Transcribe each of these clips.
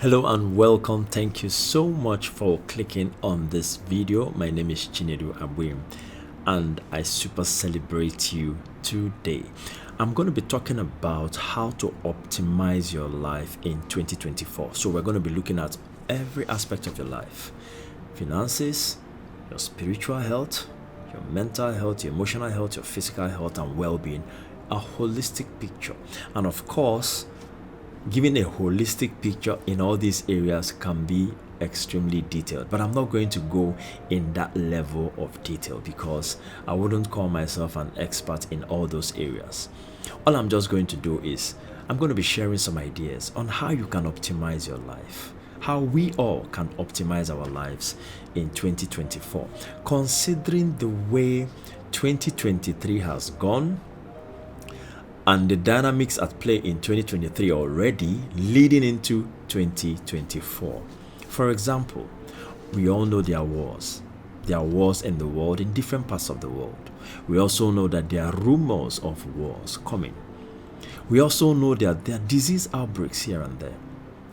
Hello and welcome. Thank you so much for clicking on this video. My name is Chinedu Abwim and I super celebrate you today. I'm going to be talking about how to optimize your life in 2024. So we're going to be looking at every aspect of your life: finances, your spiritual health, your mental health, your emotional health, your physical health and well-being, a holistic picture. And of course, giving a holistic picture in all these areas can be extremely detailed, but I'm not going to go in that level of detail because I wouldn't call myself an expert in all those areas. All I'm just going to do is I'm going to be sharing some ideas on how you can optimize your life, how we all can optimize our lives in 2024, considering the way 2023 has gone and the dynamics at play in 2023 already leading into 2024. For example, we all know there are wars. There are wars in the world, in different parts of the world. We also know that there are rumors of wars coming. We also know that there are disease outbreaks here and there.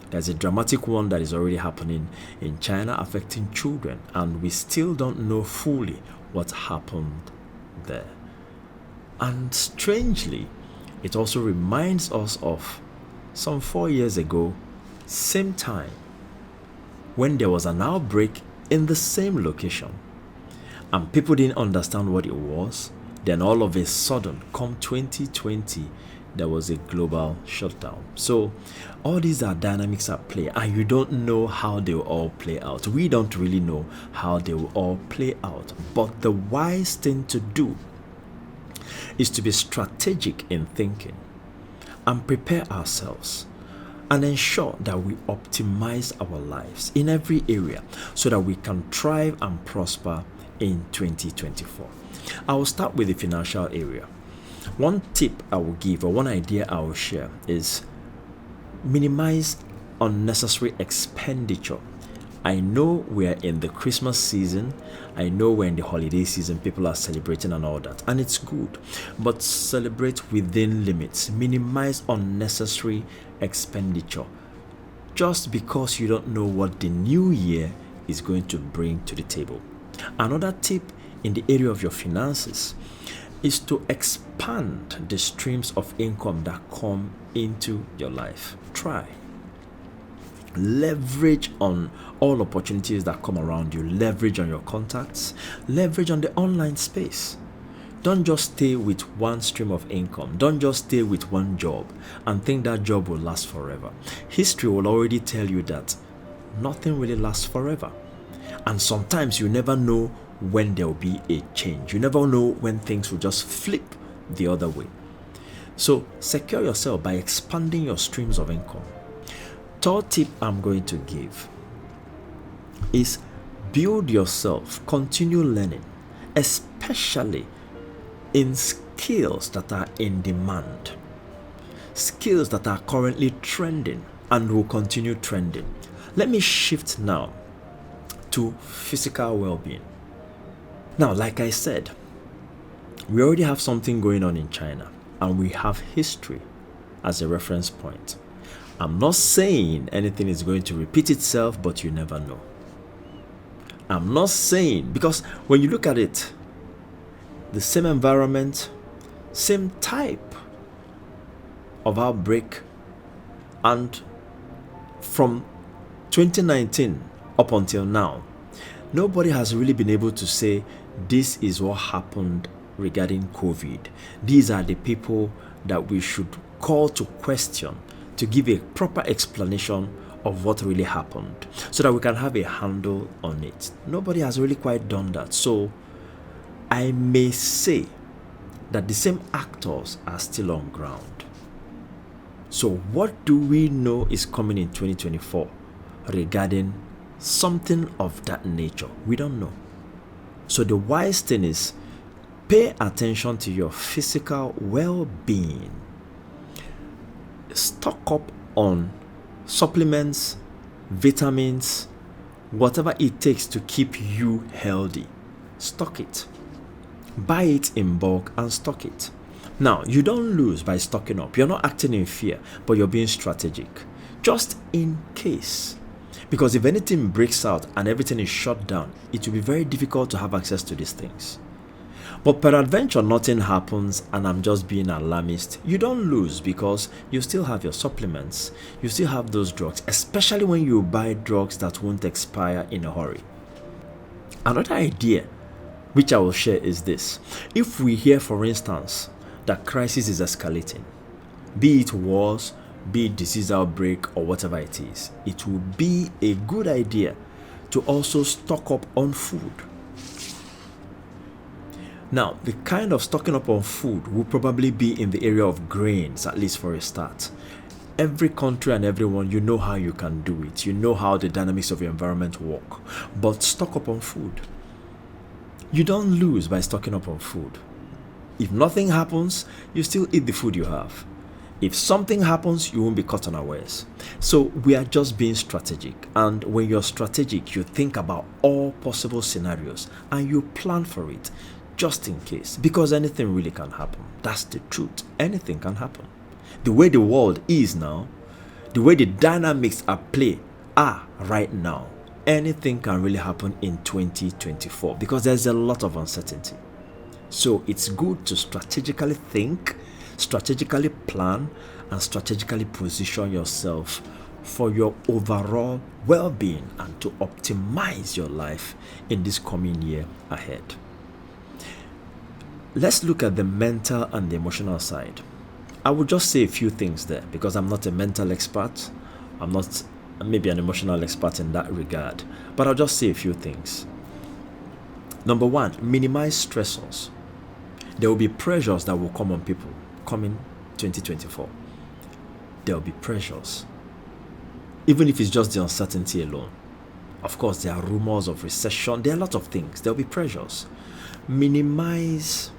There's a dramatic one that is already happening in China affecting children, and we still don't know fully what happened there. And strangely, it also reminds us of some 4 years ago, same time, when there was an outbreak in the same location and people didn't understand what it was. Then all of a sudden, come 2020, there was a global shutdown. So all these are dynamics at play and you don't know how they will all play out. We don't really know how they will all play out. But the wise thing to do is to be strategic in thinking and prepare ourselves and ensure that we optimize our lives in every area so that we can thrive and prosper in 2024. I will start with the financial area. One tip I will give, or one idea I will share, is minimize unnecessary expenditure. I know we're in the Christmas season. I know we're in the holiday season. People are celebrating and all that. And it's good. But celebrate within limits. Minimize unnecessary expenditure. Just because you don't know what the new year is going to bring to the table. Another tip in the area of your finances is to expand the streams of income that come into your life. Try. Leverage on all opportunities that come around you. Leverage on your contacts. Leverage on the online space. Don't just stay with one stream of income. Don't just stay with one job and think that job will last forever. History will already tell you that nothing really lasts forever. And sometimes you never know when there will be a change. You never know when things will just flip the other way. So secure yourself by expanding your streams of income. Third tip I'm going to give is build yourself, continue learning, especially in skills that are in demand, skills that are currently trending and will continue trending. Let me shift now to physical well-being. Now, like I said, we already have something going on in China and we have history as a reference point. I'm not saying anything is going to repeat itself, but you never know. I'm not saying, because when you look at it, the same environment, same type of outbreak, and from 2019 up until now, nobody has really been able to say this is what happened regarding COVID. These are the people that we should call to question to give a proper explanation of what really happened so that we can have a handle on it. Nobody has really quite done that. So I may say that the same actors are still on ground. So what do we know is coming in 2024 regarding something of that nature? We don't know. So the wise thing is pay attention to your physical well-being. Stock up on supplements, vitamins, whatever it takes to keep you healthy. Stock it. Buy it in bulk and stock it. Now, you don't lose by stocking up. You're not acting in fear, but you're being strategic. just in case. Because if anything breaks out and everything is shut down, it will be very difficult to have access to these things. But peradventure nothing happens and I'm just being alarmist, you don't lose because you still have your supplements, you still have those drugs, especially when you buy drugs that won't expire in a hurry. Another idea which I will share is this. If we hear, for instance, that crisis is escalating, be it wars, be it disease outbreak or whatever it is, it will be a good idea to also stock up on food. Now, the kind of stocking up on food will probably be in the area of grains, at least for a start. Every country and everyone, you know how you can do it. You know how the dynamics of your environment work. But stock up on food. You don't lose by stocking up on food. If nothing happens, you still eat the food you have. If something happens, you won't be caught unawares. So we are just being strategic. And when you're strategic, you think about all possible scenarios and you plan for it. Just in case, because anything really can happen. That's the truth. Anything can happen. The way the world is now, the way the dynamics at play are right now, anything can really happen in 2024 because there's a lot of uncertainty. So it's good to strategically think, strategically plan, and strategically position yourself for your overall well-being and to optimize your life in this coming year ahead. Let's look at the mental and the emotional side. I will just say a few things there because I'm not a mental expert. I'm not maybe an emotional expert in that regard, but I'll just say a few things. Number one, minimize stressors. There will be pressures that will come on people coming 2024. There will be pressures. Even if it's just the uncertainty alone. Of course, there are rumors of recession. There are a lot of things. There will be pressures. Minimize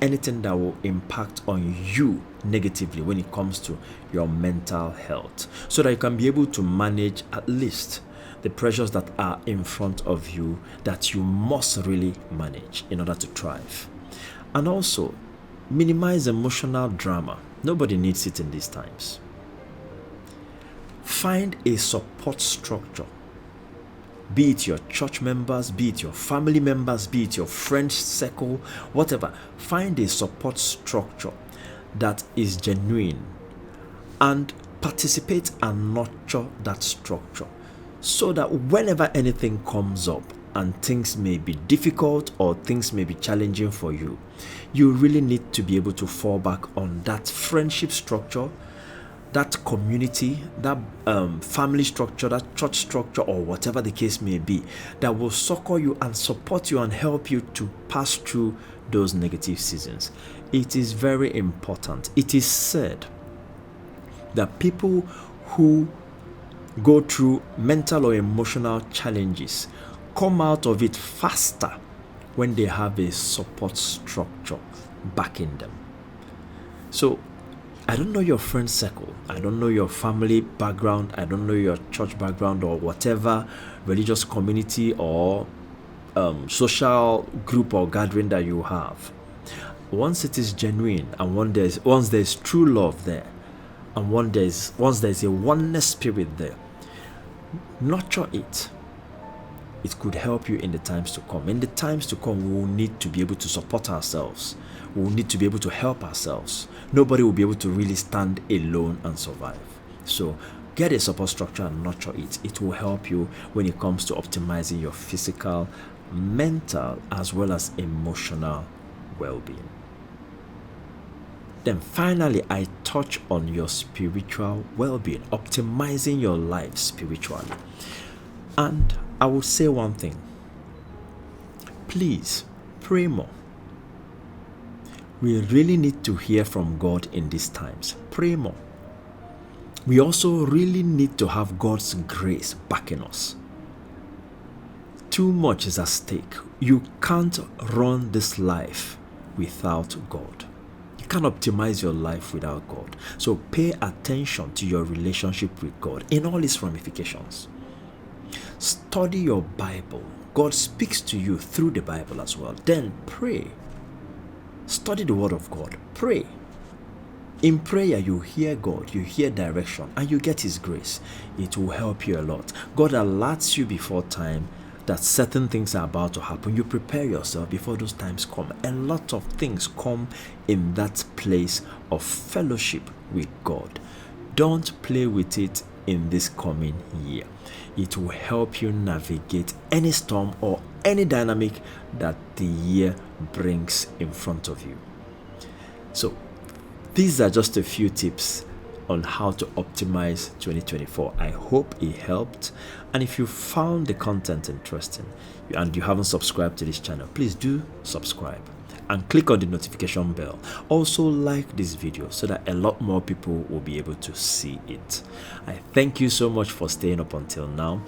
anything that will impact on you negatively when it comes to your mental health so that you can be able to manage at least the pressures that are in front of you that you must really manage in order to thrive. And also, minimize emotional drama. Nobody needs it in these times. Find a support structure. Be it your church members, be it your family members, be it your friend circle, whatever. Find a support structure that is genuine and participate and nurture that structure so that whenever anything comes up and things may be difficult or things may be challenging for you, you really need to be able to fall back on that friendship structure, that community, that family structure, that church structure, or whatever the case may be, that will succor you and support you and help you to pass through those negative seasons. It is very important. It is said that people who go through mental or emotional challenges come out of it faster when they have a support structure backing them. So I don't know your friend circle, I don't know your family background, I don't know your church background or whatever religious community or social group or gathering that you have. Once it is genuine and once there's true love there, and once there's a oneness spirit there, nurture it. It could help you in the times to come. In the times to come, we will need to be able to support ourselves. We will need to be able to help ourselves. Nobody will be able to really stand alone and survive. So get a support structure and nurture it. It will help you when it comes to optimizing your physical, mental, as well as emotional well-being. Then finally, I touch on your spiritual well-being, optimizing your life spiritually. And I will say one thing. Please pray more. We really need to hear from God in these times. Pray more. We also really need to have God's grace backing us. Too much is at stake. You can't run this life without God. You can't optimize your life without God. So pay attention to your relationship with God in all its ramifications. Study your Bible. God speaks to you through the Bible as well. Then pray. Study the Word of God. Pray. In prayer, you hear God, you hear direction, and you get His grace. It will help you a lot. God alerts you before time that certain things are about to happen. You prepare yourself before those times come. A lot of things come in that place of fellowship with God. Don't play with it in this coming year. It will help you navigate any storm or any dynamic that the year brings in front of you. So, these are just a few tips on how to optimize 2024. I hope it helped. And if you found the content interesting and you haven't subscribed to this channel, please do subscribe and click on the notification bell. Also like this video so that a lot more people will be able to see it. I thank you so much for staying up until now.